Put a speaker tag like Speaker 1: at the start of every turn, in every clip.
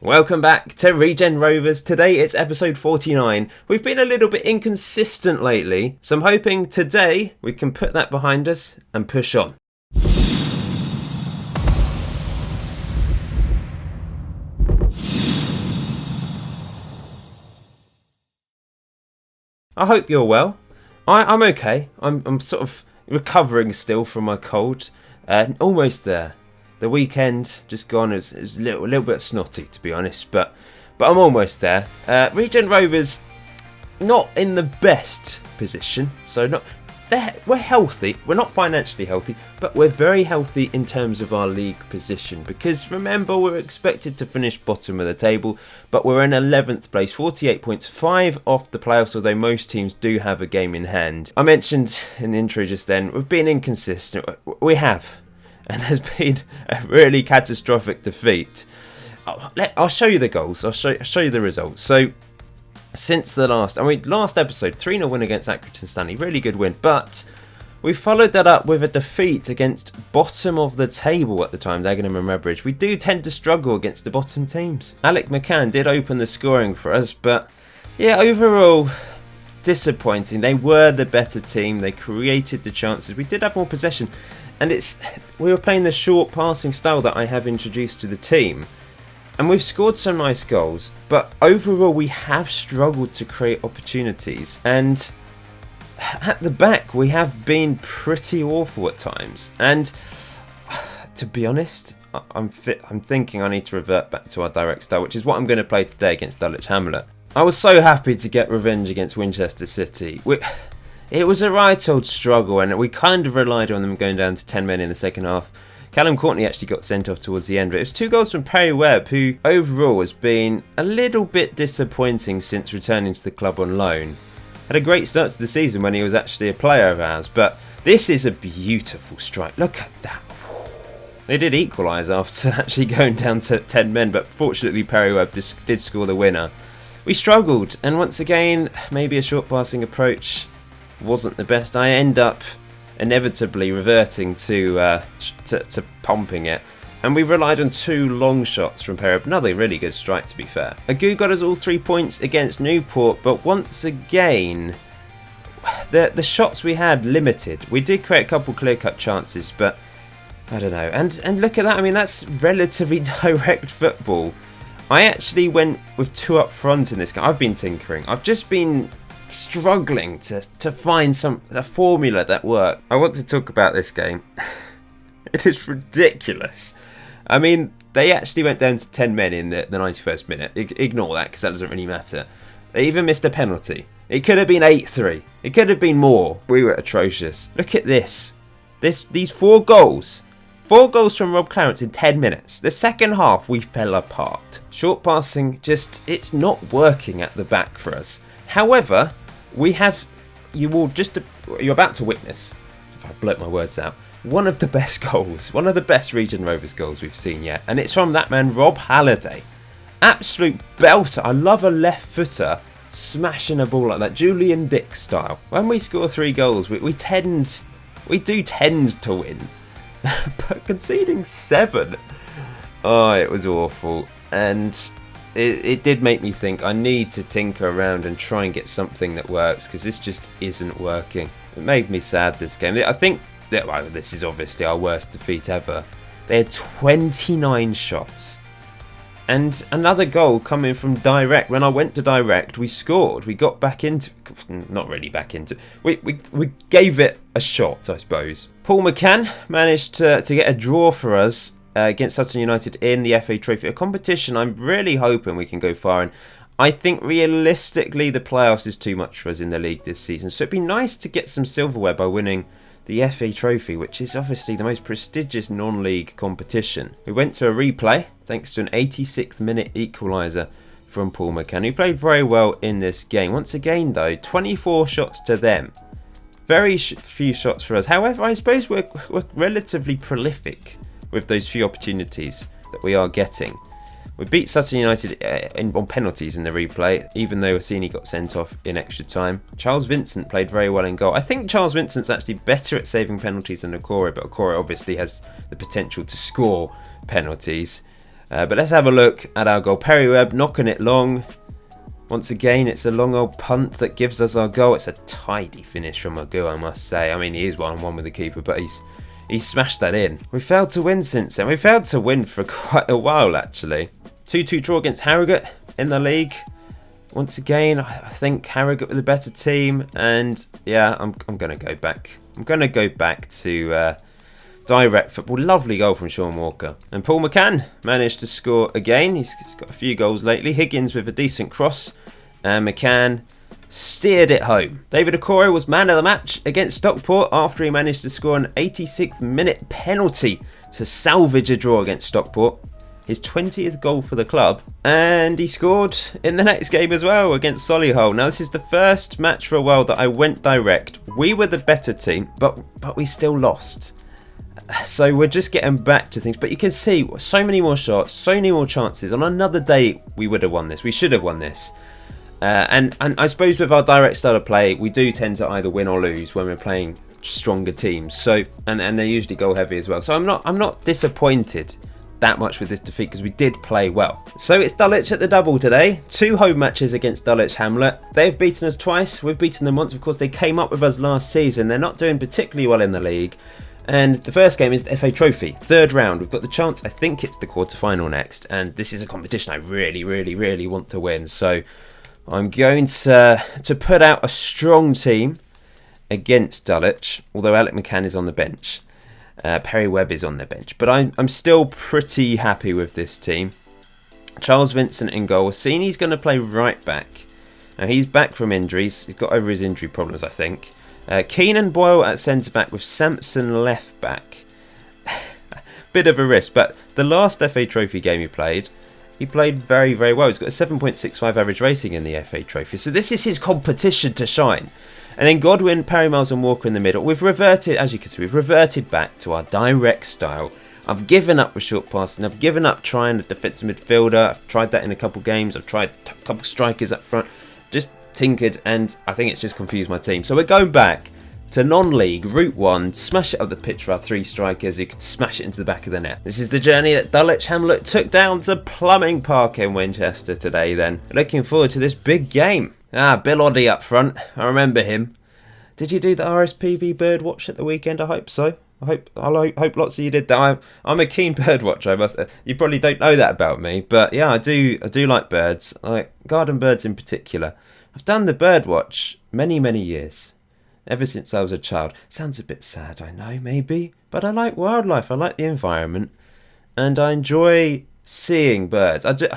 Speaker 1: Welcome back to Regen Rovers. Today it's episode 49. We've been a little bit inconsistent lately, so I'm hoping today we can put that behind us and push on. I hope you're well. I'm okay. I'm sort of recovering still from my cold. Almost there. The weekend just gone. It was a little bit snotty, to be honest, but I'm almost there. Regen Rovers not in the best position, so we're healthy. We're not financially healthy, but we're very healthy in terms of our league position. Because remember, we're expected to finish bottom of the table, but we're in 11th place, 48 points, 5 off the playoffs. Although most teams do have a game in hand. I mentioned in the intro just then, we've been inconsistent. We have. And there's been a really catastrophic defeat. I'll show you the goals. I'll show you the results. So, since the last episode, 3-0 win against Accrington Stanley. Really good win. But we followed that up with a defeat against bottom of the table at the time, Dagenham and Redbridge. We do tend to struggle against the bottom teams. Alec McCann did open the scoring for us. But, yeah, overall, disappointing. They were the better team. They created the chances. We did have more possession. And we were playing the short passing style that I have introduced to the team. And we've scored some nice goals. But overall, we have struggled to create opportunities. And at the back, we have been pretty awful at times. And to be honest, I'm thinking I need to revert back to our direct style, which is what I'm going to play today against Dulwich Hamlet. I was so happy to get revenge against Winchester City. It was a right old struggle, and we kind of relied on them going down to 10 men in the second half. Callum Courtney actually got sent off towards the end, but it was 2 goals from Perry Webb, who overall has been a little bit disappointing since returning to the club on loan. Had a great start to the season when he was actually a player of ours, but this is a beautiful strike. Look at that. They did equalise after actually going down to 10 men, but fortunately Perry Webb did score the winner. We struggled, and once again, maybe a short passing approach wasn't the best. I end up inevitably reverting to pumping it, and we relied on 2 long shots from Perry. Another really good strike, to be fair. Agu got us all 3 points against Newport, but once again, the shots we had limited. We did create a couple clear-cut chances, but I don't know. And look at that. I mean, that's relatively direct football. I actually went with 2 up front in this game. I've been tinkering. I've just been struggling to find a formula that worked. I want to talk about this game. It is ridiculous. I mean, they actually went down to 10 men in the 91st minute. Ignore that because that doesn't really matter. They even missed a penalty. It could have been 8-3. It could have been more. We were atrocious. Look at this. These 4 goals. 4 goals from Rob Clarence in 10 minutes. The second half, we fell apart. Short passing, it's not working at the back for us. However, you're about to witness, if I blurt my words out, one of the best goals, one of the best Regen Rovers goals we've seen yet. And it's from that man, Rob Halliday. Absolute belter. I love a left footer smashing a ball like that, Julian Dick style. When we score 3 goals, we do tend to win. But conceding 7, oh, it was awful. And it did make me think I need to tinker around and try and get something that works, because this just isn't working. It made me sad, this game. I think that this is obviously our worst defeat ever. They had 29 shots. And another goal coming from direct. When I went to direct, we scored. We got back into... Not really back into... We gave it a shot, I suppose. Paul McCann managed to get a draw for us against Sutton United in the FA Trophy. A competition I'm really hoping we can go far in. I think realistically the playoffs is too much for us in the league this season. So it'd be nice to get some silverware by winning the FA Trophy, which is obviously the most prestigious non-league competition. We went to a replay thanks to an 86th minute equaliser from Paul McCann, who played very well in this game. Once again though, 24 shots to them. Very few shots for us. However, I suppose we're relatively prolific with those few opportunities that we are getting. We beat Sutton United on penalties in the replay, even though Orsini got sent off in extra time. Charles Vincent played very well in goal. I think Charles Vincent's actually better at saving penalties than Okoro, but Okoro obviously has the potential to score penalties. But let's have a look at our goal. Perry Webb knocking it long. Once again, it's a long old punt that gives us our goal. It's a tidy finish from Magoo, I must say. I mean, he is 1-on-1 with the keeper, but he's smashed that in. We failed to win since then. We failed to win for quite a while, actually. 2-2 draw against Harrogate in the league. Once again, I think Harrogate with a better team. And yeah, I'm going to go back. I'm going to go back to direct football. Lovely goal from Sean Walker. And Paul McCann managed to score again. He's got a few goals lately. Higgins with a decent cross. And McCann steered it home. David Okoro was man of the match against Stockport after he managed to score an 86th minute penalty to salvage a draw against Stockport. His 20th goal for the club. And he scored in the next game as well against Solihull. Now, this is the first match for a while that I went direct. We were the better team, but we still lost. So we're just getting back to things. But you can see so many more shots, so many more chances. On another day, we would have won this. We should have won this. And I suppose with our direct style of play, we do tend to either win or lose when we're playing stronger teams. So and they're usually goal heavy as well. So I'm not disappointed that much with this defeat because we did play well. So it's Dulwich at the double today. 2 home matches against Dulwich Hamlet. They've beaten us twice. We've beaten them once. Of course, they came up with us last season. They're not doing particularly well in the league. And the first game is the FA Trophy, 3rd round. We've got the chance, I think it's the quarter-final next. And this is a competition I really, really, really want to win. So I'm going to put out a strong team against Dulwich, although Alec McCann is on the bench. Perry Webb is on the bench. But I'm still pretty happy with this team. Charles Vincent in goal. Orsini's going to play right back. Now, he's back from injuries. He's got over his injury problems, I think. Keenan Boyle at centre-back with Sampson left-back. Bit of a risk, but the last FA Trophy game he played very, very well. He's got a 7.65 average rating in the FA Trophy. So this is his competition to shine. And then Godwin, Parry Miles and Walker in the middle. We've reverted, as you can see, we've reverted back to our direct style. I've given up with short passing. I've given up trying a defensive midfielder. I've tried that in a couple games. I've tried a couple strikers up front. Just tinkered, and I think it's just confused my team. So we're going back to non-league, Route 1, smash it up the pitch for our 3 strikers who could smash it into the back of the net. This is the journey that Dulwich Hamlet took down to Plumbing Park in Winchester today then. Looking forward to this big game. Bill Oddie up front. I remember him. Did you do the RSPB bird watch at the weekend? I hope so. I hope lots of you did that. I'm a keen bird watcher. You probably don't know that about me, but yeah, I do like birds. I like garden birds in particular. I've done the bird watch many, many years. Ever since I was a child. Sounds a bit sad, I know, maybe. But I like wildlife. I like the environment. And I enjoy seeing birds. I don't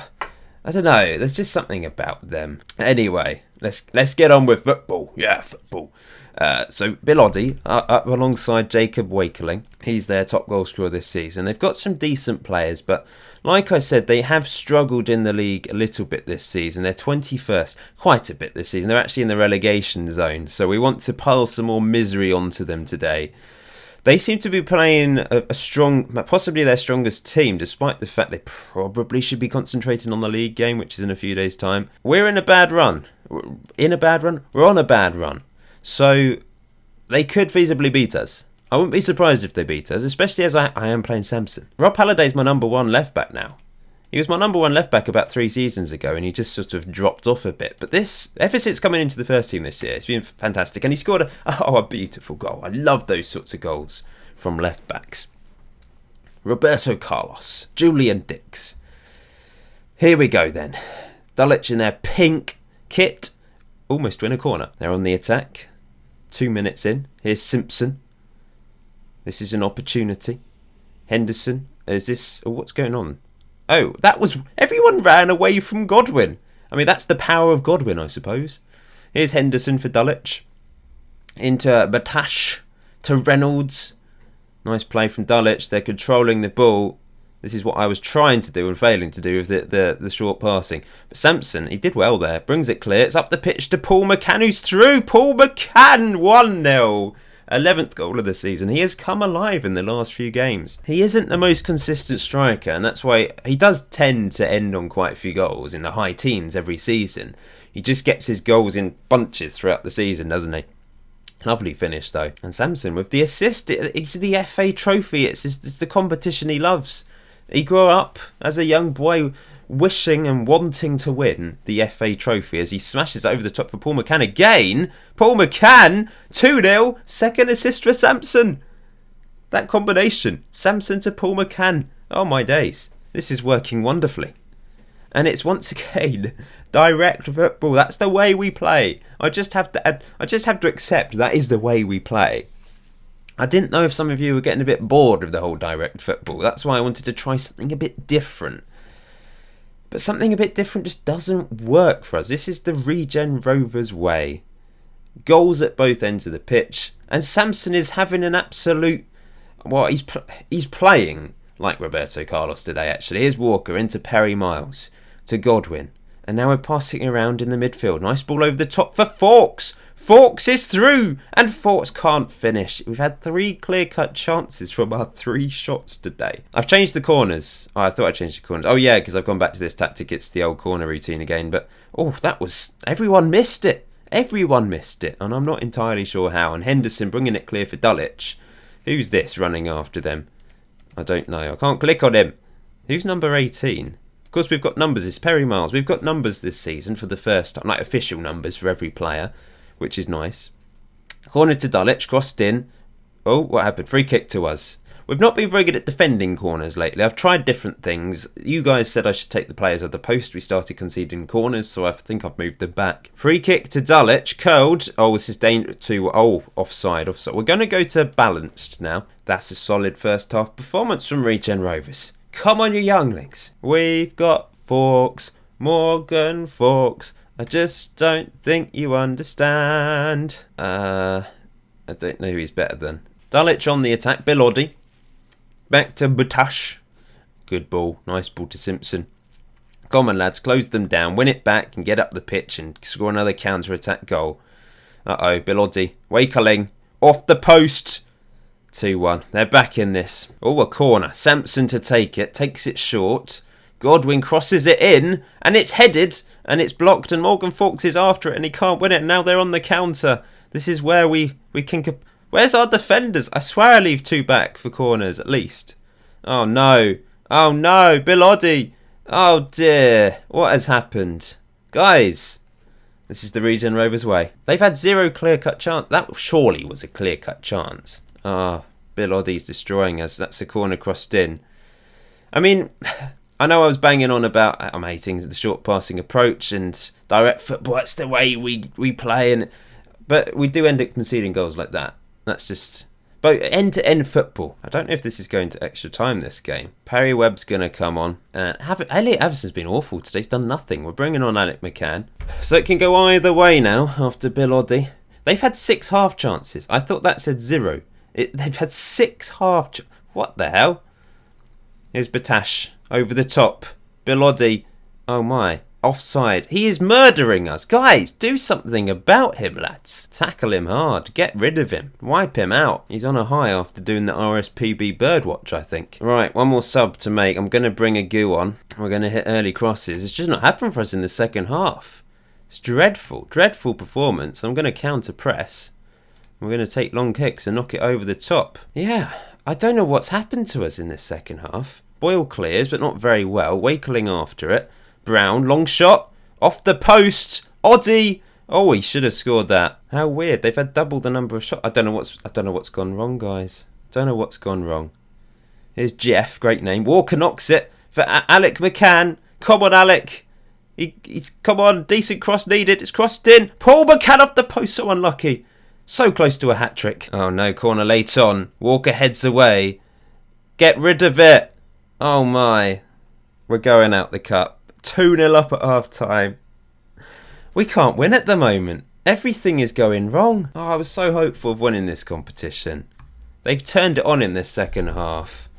Speaker 1: know. There's just something about them. Anyway, let's get on with football. Yeah, football. So Bill Oddie up alongside Jacob Wakeling. He's their top goal scorer this season. They've got some decent players, but like I said, they have struggled in the league a little bit this season. They're 21st, quite a bit this season. They're actually in the relegation zone, so we want to pile some more misery onto them today. They seem to be playing a strong, possibly their strongest team, despite the fact they probably should be concentrating on the league game, which is in a few days' time. We're in a bad run. We're on a bad run. So they could feasibly beat us. I wouldn't be surprised if they beat us, especially as I am playing Samson. Rob Halliday's my number 1 left back now. He was my number 1 left back about 3 seasons ago, and he just sort of dropped off a bit. But ever since coming into the first team this year, it's been fantastic. And he scored a beautiful goal. I love those sorts of goals from left backs. Roberto Carlos, Julian Dix. Here we go then. Dulwich in their pink kit. Almost win a corner. They're on the attack. 2 minutes in. Here's Simpson. This is an opportunity. Henderson. Is this... Oh, what's going on? Oh, that was... Everyone ran away from Godwin. I mean, that's the power of Godwin, I suppose. Here's Henderson for Dulwich. Into Batash. To Reynolds. Nice play from Dulwich. They're controlling the ball. This is what I was trying to do and failing to do with the short passing. But Sampson, he did well there. Brings it clear. It's up the pitch to Paul McCann, who's through. Paul McCann, 1-0. 11th goal of the season. He has come alive in the last few games. He isn't the most consistent striker, and that's why he does tend to end on quite a few goals in the high teens every season. He just gets his goals in bunches throughout the season, doesn't he? Lovely finish, though. And Sampson with the assist. It's the FA Trophy. It's the competition he loves. He grew up as a young boy wishing and wanting to win the FA Trophy as he smashes over the top for Paul McCann again. Paul McCann, 2-0, second assist for Samson. That combination, Samson to Paul McCann. Oh my days, this is working wonderfully. And it's once again direct football. That's the way we play. I just have to accept that is the way we play. I didn't know if some of you were getting a bit bored of the whole direct football. That's why I wanted to try something a bit different. But something a bit different just doesn't work for us. This is the Regen Rovers way. Goals at both ends of the pitch. And Samson is having an absolute... Well, he's playing like Roberto Carlos today, actually. Here's Walker into Perry Miles to Godwin. And now we're passing around in the midfield. Nice ball over the top for Fawkes. Fawkes is through. And Fawkes can't finish. We've had 3 clear-cut chances from our 3 shots today. I've changed the corners. Oh, I thought I changed the corners. Oh, yeah, because I've gone back to this tactic. It's the old corner routine again. But, oh, that was... Everyone missed it. Everyone missed it. And I'm not entirely sure how. And Henderson bringing it clear for Dulwich. Who's this running after them? I don't know. I can't click on him. Who's number 18? Of course, we've got numbers. It's Perry Miles. We've got numbers this season for the first time. Like official numbers for every player, which is nice. Corner to Dulwich. Crossed in. Oh, what happened? Free kick to us. We've not been very good at defending corners lately. I've tried different things. You guys said I should take the players of the post. We started conceding corners, so I think I've moved them back. Free kick to Dulwich. Curled. Oh, this is dangerous to... Oh, offside. We're going to go to balanced now. That's a solid first half performance from Regen Rovers. Come on, you younglings. We've got Fawkes. Morgan Fawkes. I just don't think you understand. I don't know who he's better than. Dulwich on the attack. Bilodi. Back to Butash. Good ball. Nice ball to Simpson. Come on, lads. Close them down. Win it back and get up the pitch and score another counter-attack goal. Uh-oh. Bilodi. Wakeling. Off the post. 2-1. They're back in this. Oh, a corner. Samson to take it. Takes it short. Godwin crosses it in. And it's headed. And it's blocked. And Morgan Fawkes is after it. And he can't win it. And now they're on the counter. This is where we can... Where's our defenders? I swear I leave 2 back for corners, at least. Oh, no. Oh, no. Bilodi. Oh, dear. What has happened? Guys, this is the Regen Rovers way. They've had 0 clear-cut chance. That surely was a clear-cut chance. Ah, Bilodi's destroying us. That's a corner crossed in. I mean, I know I was banging on about I'm hating the short passing approach and direct football. That's the way we play. But we do end up conceding goals like that. That's just... But end-to-end football. I don't know if this is going to extra time, this game. Perry Webb's going to come on. Elliot Averson's been awful today. He's done nothing. We're bringing on Alec McCann. So it can go either way now after Bilodi. They've had 6 half chances. I thought that said 0. They've had 6 half... What the hell? Here's Batash. Over the top. Bilodi. Oh my. Offside. He is murdering us. Guys, do something about him, lads. Tackle him hard. Get rid of him. Wipe him out. He's on a high after doing the RSPB birdwatch, I think. Right, one more sub to make. I'm going to bring a goo on. We're going to hit early crosses. It's just not happened for us in the second half. It's dreadful. Dreadful performance. I'm going to counter press. We're going to take long kicks and knock it over the top. Yeah, I don't know what's happened to us in this second half. Boyle clears, but not very well. Wakeling after it. Brown, long shot, off the post, Oddie. Oh, he should have scored that. How weird. They've had double the number of shots. I don't know what's gone wrong, guys. Don't know what's gone wrong. Here's Jeff, great name. Walker knocks it for Alec McCann. Come on, Alec. He's come on, decent cross needed. It's crossed in. Paul McCann off the post, so unlucky. So close to a hat-trick. Oh no, corner late on. Walker heads away. Get rid of it. Oh my. We're going out the cup. 2-0 up at half-time. We can't win at the moment. Everything is going wrong. Oh, I was so hopeful of winning this competition. They've turned it on in this second half.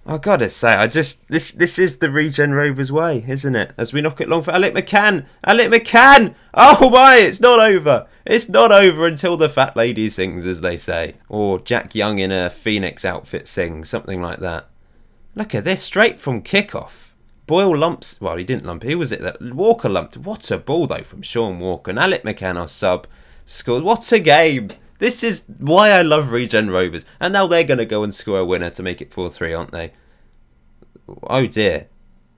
Speaker 1: I gotta say, this is the Regen Rovers way, isn't it? As we knock it long for Alec McCann. Alec McCann! Oh my, it's not over. It's not over until the fat lady sings, as they say. Or Jack Young in a Phoenix outfit sings, something like that. Look at this, straight from kickoff. Boyle lumps... Well, he didn't lump. Who was it that... Walker lumped. What a ball, though, from Sean Walker. And Alec McCann, our sub, scored. What a game. This is why I love Regen Rovers. And now they're going to go and score a winner to make it 4-3, aren't they? Oh dear.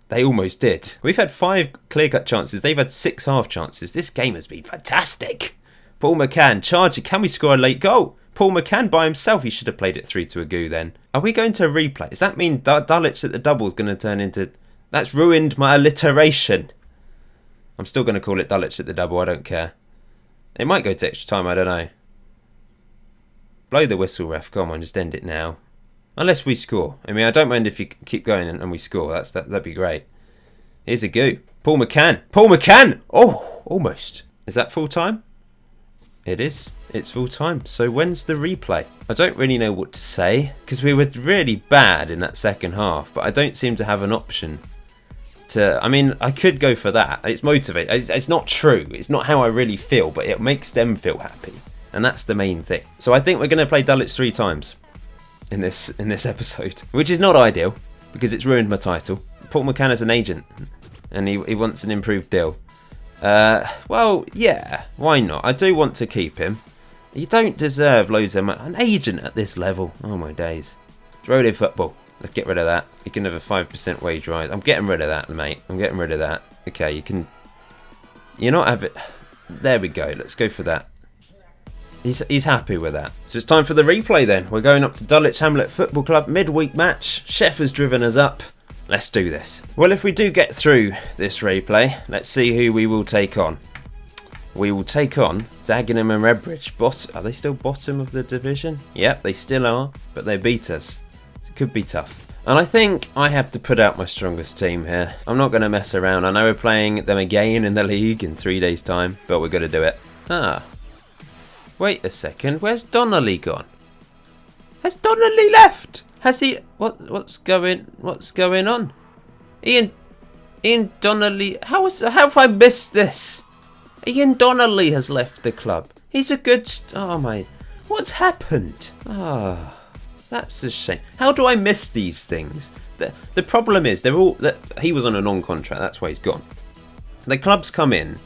Speaker 1: They almost did. We've had 5 clear-cut chances. They've had 6 half chances. This game has been fantastic. Paul McCann, charging. Can we score a late goal? Paul McCann by himself. He should have played it through to Agu then. Are we going to replay? Does that mean Dulwich at the double is going to turn into... That's ruined my alliteration. I'm still going to call it Dulwich at the double. I don't care. It might go to extra time. I don't know. Blow the whistle, ref. Come on, just end it now. Unless we score. I mean, I don't mind if you keep going and we score. That'd be great. Here's Agu. Paul McCann. Paul McCann! Oh, almost. Is that full time? It is. It's full time. So when's the replay? I don't really know what to say because we were really bad in that second half, but I don't seem to have an option to... I mean, I could go for that. It's motivating. It's not true. It's not how I really feel, but it makes them feel happy. And that's the main thing. So I think we're going to play Dulwich 3 times in this episode, which is not ideal because it's ruined my title. Paul McCann is an agent and he wants an improved deal. Well, yeah, why not? I do want to keep him. You don't deserve loads of money. An agent at this level. Oh my days. It's road in football. Let's get rid of that. You can have a 5% wage rise. I'm getting rid of that, mate. I'm getting rid of that. Okay, you can... You're not have it... There we go. Let's go for that. He's happy with that. So it's time for the replay then. We're going up to Dulwich Hamlet Football Club. Midweek match. Chef has driven us up. Let's do this. Well, if we do get through this replay, let's see who we will take on. We will take on Dagenham and Redbridge. Are they still bottom of the division? Yep, they still are, but they beat us. It could be tough. And I think I have to put out my strongest team here. I'm not going to mess around. I know we're playing them again in the league in 3 days' time, but we're going to do it. Wait a second. Where's Donnelly gone? Has Donnelly left? Has he? What's going on? Ian Donnelly. How have I missed this? Ian Donnelly has left the club. He's a good. Oh my! What's happened? That's a shame. How do I miss these things? The problem is they're all. He was on a non-contract. That's why he's gone. The clubs come in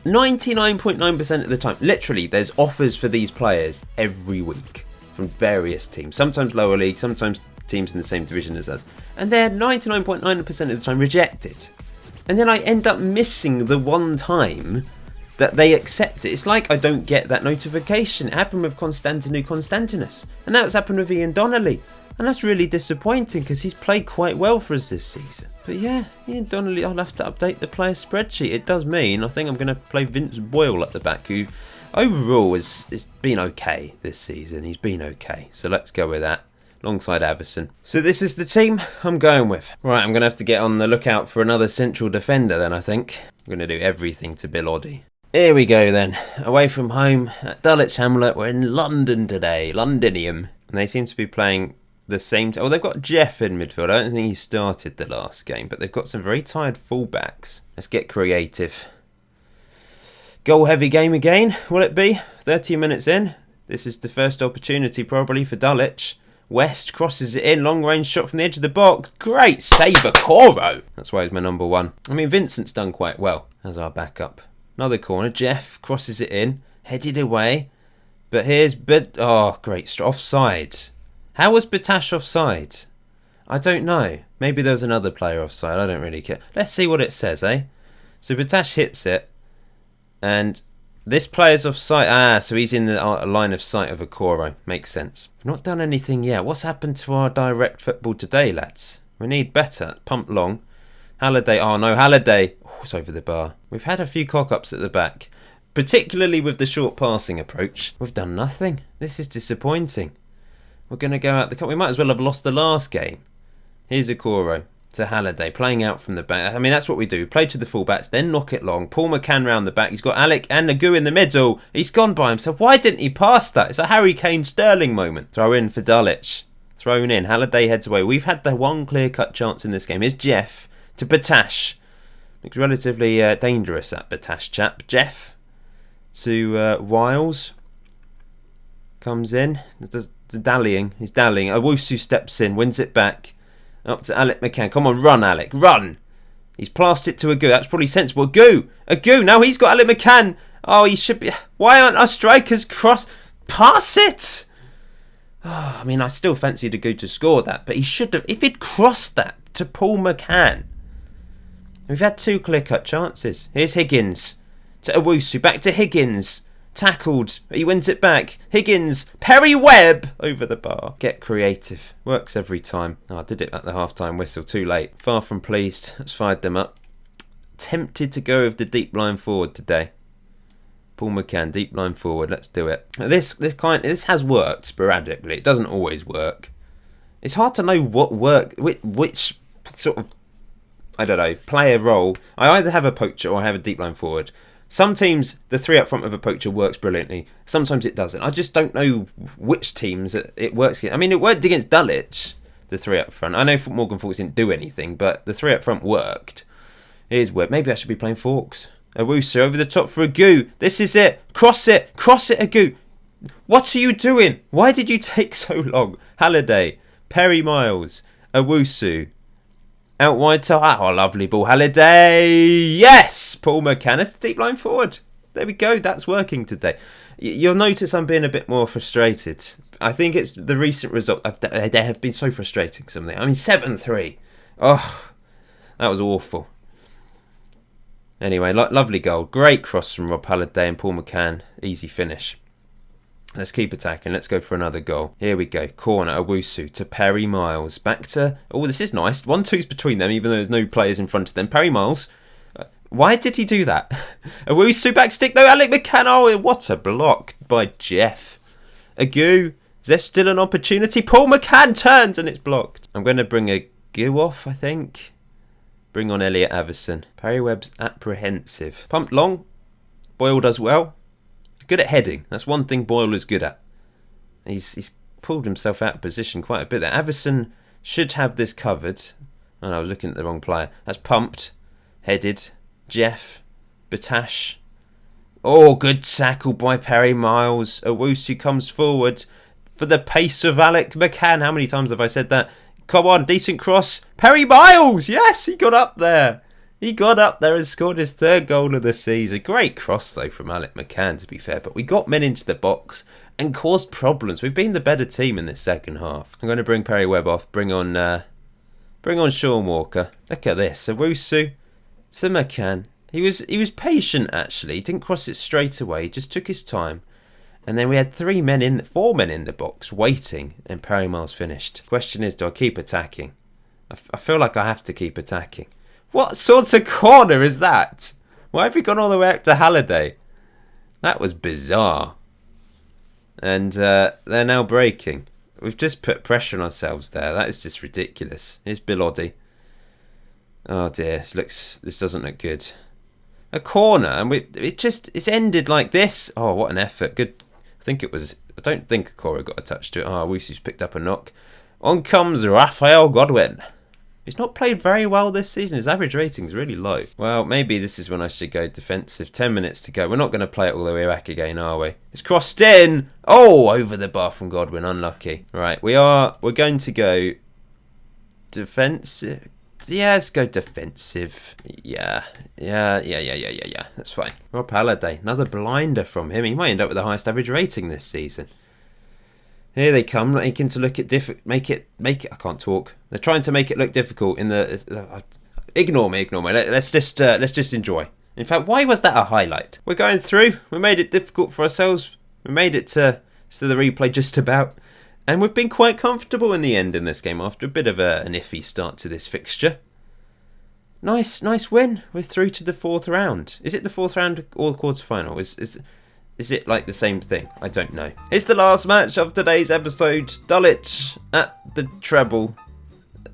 Speaker 1: 99.9% of the time. Literally, there's offers for these players every week from various teams. Sometimes lower league, sometimes teams in the same division as us. And they're 99.9% of the time rejected. And then I end up missing the one time that they accept it. It's like I don't get that notification. It happened with Constantinu Constantinus. And now it's happened with Ian Donnelly. And that's really disappointing because he's played quite well for us this season. But yeah, Ian Donnelly, I'll have to update the player spreadsheet. It does mean I think I'm going to play Vince Boyle at the back, who overall has been okay this season. He's been okay. So let's go with that alongside Averson. So this is the team I'm going with. Right, I'm going to have to get on the lookout for another central defender then, I think. I'm going to do everything to Bill Oddie. Here we go then. Away from home at Dulwich Hamlet. We're in London today. Londinium. And they seem to be playing the same... Oh, they've got Jeff in midfield. I don't think he started the last game, but they've got some very tired fullbacks. Let's get creative. Goal-heavy game again, will it be? 30 minutes in. This is the first opportunity probably for Dulwich. West crosses it in. Long-range shot from the edge of the box. Great save, Coro. That's why he's my number one. I mean, Vincent's done quite well as our backup. Another corner. Jeff crosses it in. Headed away. But here's... Oh, great. Offside. How was Batash offside? I don't know. Maybe there was another player offside. I don't really care. Let's see what it says, eh? So Batash hits it. And this player's offside. So he's in the line of sight of Okoro. Makes sense. We've not done anything yet. What's happened to our direct football today, lads? We need better. Pump long. Halliday. Oh, no. Halliday. Oh, it's over the bar. We've had a few cock-ups at the back. Particularly with the short passing approach. We've done nothing. This is disappointing. We're going to go out the cup. We might as well have lost the last game. Here's Okoro to Halliday, playing out from the back. I mean, that's what we do. Play to the fullbacks, then knock it long. Paul McCann round the back. He's got Alec and Agu in the middle. He's gone by himself. Why didn't he pass that? It's a Harry Kane Sterling moment. Throw in for Dulwich. Thrown in. Halliday heads away. We've had the one clear-cut chance in this game. Here's Jeff to Batash. Looks relatively dangerous, that Batash chap. Jeff to Wiles. Comes in. Does dallying. He's dallying. Owusu steps in, wins it back. Up to Alec McCann. Come on, run, Alec. Run. He's passed it to Agu. That's probably sensible. Agu. Now he's got Alec McCann. Oh, he should be... Why aren't our strikers cross... Pass it! Oh, I mean, I still fancied Agu to score that, but he should have... If he'd crossed that to Paul McCann. We've had 2 clear-cut chances. Here's Higgins to Owusu, back to Higgins. Tackled, he wins it back. Higgins, Perry Webb over the bar. Get creative, works every time. Oh, I did it at the half-time whistle, too late. Far from pleased, let's fired them up. Tempted to go with the deep line forward today. Paul McCann, deep line forward, let's do it. This has worked sporadically, it doesn't always work. It's hard to know what work, which sort of, I don't know, player role. I either have a poacher or I have a deep line forward. Some teams, the 3 up front of a poacher works brilliantly. Sometimes it doesn't. I just don't know which teams it works against. I mean, it worked against Dulwich, the 3 up front. I know Morgan Forks didn't do anything, but the 3 up front worked. Here's where maybe I should be playing Forks. Owusu over the top for Agu. This is it. Cross it, Agu. What are you doing? Why did you take so long? Halliday, Perry Miles, Owusu. Out wide to... Oh, lovely ball. Halliday. Yes! Paul McCann. It's the deep line forward. There we go. That's working today. You'll notice I'm being a bit more frustrated. I think it's the recent result. They have been so frustrating, some of them. I mean, 7-3. Oh, that was awful. Anyway, lovely goal. Great cross from Rob Halliday and Paul McCann. Easy finish. Let's keep attacking. Let's go for another goal. Here we go. Corner, Owusu to Perry Miles. Back to... Oh, this is nice. 1-2's between them, even though there's no players in front of them. Perry Miles. Why did he do that? Owusu back stick. No, Alec McCann. Oh, what a block by Jeff. Agu. Is there still an opportunity? Paul McCann turns and it's blocked. I'm going to bring Agu off, I think. Bring on Elliot Avison. Perry Webb's apprehensive. Pumped long. Boyle does well. Good at heading. That's one thing Boyle is good at. He's pulled himself out of position quite a bit there. Avison should have this covered. Oh no, I was looking at the wrong player. That's pumped. Headed. Jeff. Batash. Oh, good tackle by Perry Miles. Owusu comes forward for the pace of Alec McCann. How many times have I said that? Come on, decent cross. Perry Miles! Yes, he got up there. He got up there and scored his 3rd goal of the season. Great cross, though, from Alec McCann, to be fair. But we got men into the box and caused problems. We've been the better team in this second half. I'm going to bring Perry Webb off. Bring on Sean Walker. Look at this. Owusu to McCann. He was patient, actually. He didn't cross it straight away. He just took his time. And then we had 4 men in the box waiting. And Perry Miles finished. Question is, do I keep attacking? I feel like I have to keep attacking. What sort of corner is that? Why have we gone all the way up to Halliday? That was bizarre. And they're now breaking. We've just put pressure on ourselves there. That is just ridiculous. Here's Bill Oddie. Oh dear, this doesn't look good. A corner, and it's ended like this. Oh, what an effort. Good. I don't think Okora got a touch to it. Oh, Wusu's picked up a knock. On comes Raphael Godwin. He's not played very well this season. His average rating is really low. Well, maybe this is when I should go defensive. 10 minutes to go. We're not going to play it all the way back again, are we? It's crossed in. Oh, over the bar from Godwin. Unlucky. Right, we're going to go defensive. Yeah, let's go defensive. Yeah. That's fine. Rob Halliday. Another blinder from him. He might end up with the highest average rating this season. Here they come, making to look at make it. I can't talk. They're trying to make it look difficult in the. Ignore me. Let's just enjoy. In fact, why was that a highlight? We're going through. We made it difficult for ourselves. We made it to the replay just about, and we've been quite comfortable in the end in this game after a bit of an iffy start to this fixture. Nice win. We're through to the 4th round. Is it the 4th round or the quarter-final? Is it like the same thing? I don't know. It's the last match of today's episode. Dulwich at the treble.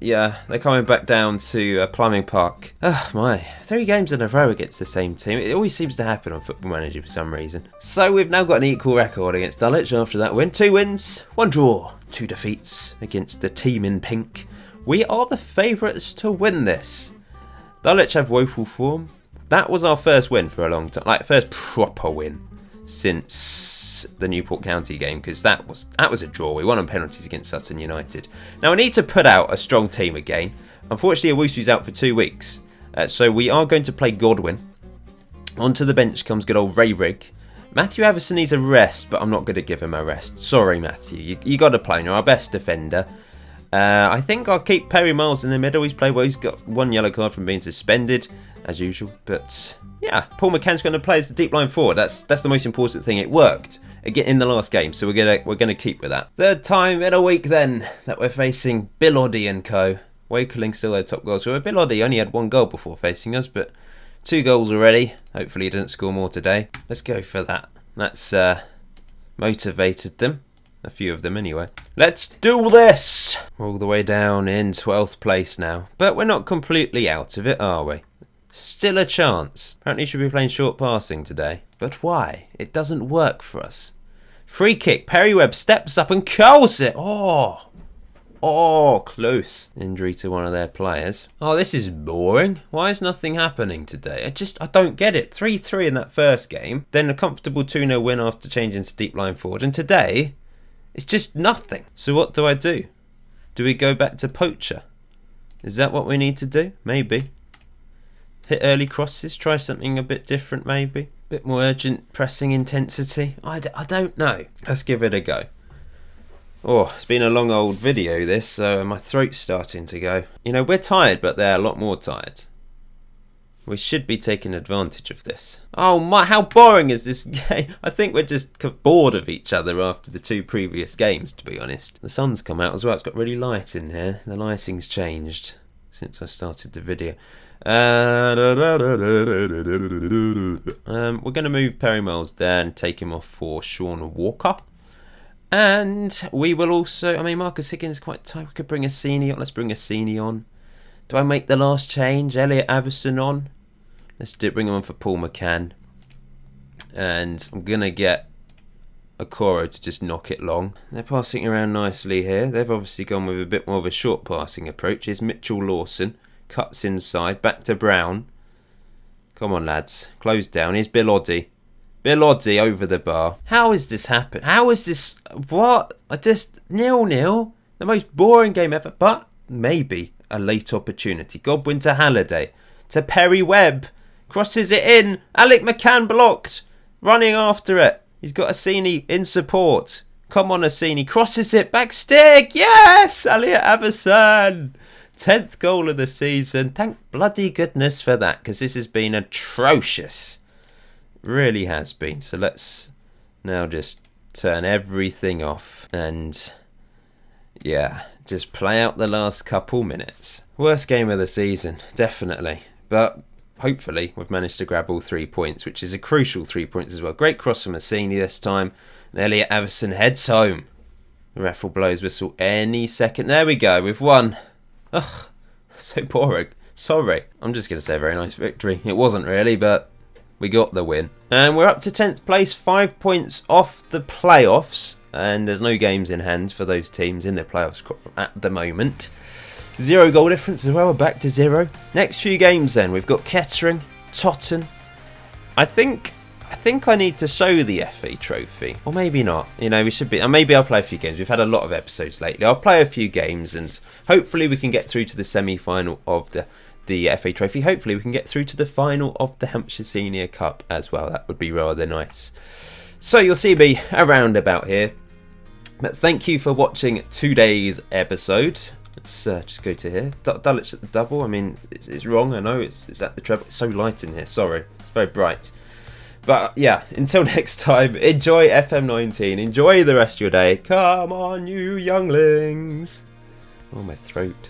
Speaker 1: Yeah, they're coming back down to Plumbing Park. Oh my, 3 games in a row against the same team. It always seems to happen on Football Manager for some reason. So we've now got an equal record against Dulwich after that win. 2 wins, 1 draw, 2 defeats against the team in pink. We are the favourites to win this. Dulwich have woeful form. That was our first win for a long time. Like, first proper win since the Newport County game, because that was a draw. We won on penalties against Sutton United. Now, I need to put out a strong team again. Unfortunately, Owusu's out for 2 weeks. So we are going to play Godwin. Onto the bench comes good old Ray Rigg. Matthew Avison needs a rest, but I'm not going to give him a rest. Sorry, Matthew. You got to play. You're our best defender. I think I'll keep Perry Miles in the middle. He's played well. He's got 1 yellow card from being suspended, as usual. But yeah, Paul McCann's going to play as the deep line forward. That's the most important thing. It worked again in the last game, so we're gonna keep with that. Third time in a week then that we're facing Bill Oddie and co. Wakeling still their top goal scorer. Bill Oddie only had 1 goal before facing us, but 2 goals already. Hopefully he doesn't score more today. Let's go for that. That's motivated them. A few of them anyway. Let's do this! We're all the way down in 12th place now. But we're not completely out of it, are we? Still a chance. Apparently should be playing short passing today. But why? It doesn't work for us. Free kick. Perry Webb steps up and curls it. Oh, close. Injury to one of their players. Oh, this is boring. Why is nothing happening today? I don't get it. 3-3 in that first game. Then a comfortable 2-0 win after changing to deep line forward. And today, it's just nothing. So what do? Do we go back to poacher? Is that what we need to do? Maybe. Hit early crosses. Try something a bit different maybe. Bit more urgent pressing intensity. I don't know. Let's give it a go. Oh, it's been a long old video this, so my throat's starting to go. You know, we're tired, but they're a lot more tired. We should be taking advantage of this. Oh my, how boring is this game? I think we're just bored of each other after the 2 previous games, to be honest. The sun's come out as well. It's got really light in here. The lighting's changed since I started the video. We're going to move Perry Miles there and take him off for Sean Walker. And we will also, I mean, Marcus Higgins is quite tight. We could bring Assini on. Let's bring Assini on. Do I make the last change? Elliot Avison on. Let's bring him on for Paul McCann. And I'm going to get Okoro to just knock it long. They're passing around nicely here. They've obviously gone with a bit more of a short passing approach. Here's Mitchell Lawson. Cuts inside. Back to Brown. Come on, lads. Close down. Here's Bill Oddie. Bill Oddie over the bar. How is this happen? How is this? What? I just 0-0. The most boring game ever. But maybe a late opportunity. Godwin to Halliday. To Perry Webb. Crosses it in. Alec McCann blocked. Running after it. He's got Assini in support. Come on, Assini. Crosses it. Back stick. Yes! Elliot Avison. 10th goal of the season. Thank bloody goodness for that, because this has been atrocious. Really has been. So let's now just turn everything off and yeah, just play out the last couple minutes. Worst game of the season, definitely. But hopefully we've managed to grab all 3 points, which is a crucial 3 points as well. Great cross from Assini this time. And Elliot Avison heads home. The ref will blow his whistle any second. There we go, we've won. Ugh, so boring. Sorry. I'm just going to say a very nice victory. It wasn't really, but we got the win. And we're up to 10th place, 5 points off the playoffs. And there's no games in hand for those teams in the playoffs at the moment. 0 goal difference as well, we're back to 0. Next few games then, we've got Kettering, Totten. I think I need to show the FA Trophy. Or maybe not. You know, we should be. And maybe I'll play a few games. We've had a lot of episodes lately. I'll play a few games and hopefully we can get through to the semi-final of the FA Trophy. Hopefully we can get through to the final of the Hampshire Senior Cup as well. That would be rather nice. So you'll see me around about here. But thank you for watching today's episode. Let's just go to here. Dulwich at the double. I mean, it's wrong. I know it's at the treble. It's so light in here. Sorry. It's very bright. But yeah, until next time, enjoy FM19. Enjoy the rest of your day. Come on, you younglings. Oh, my throat.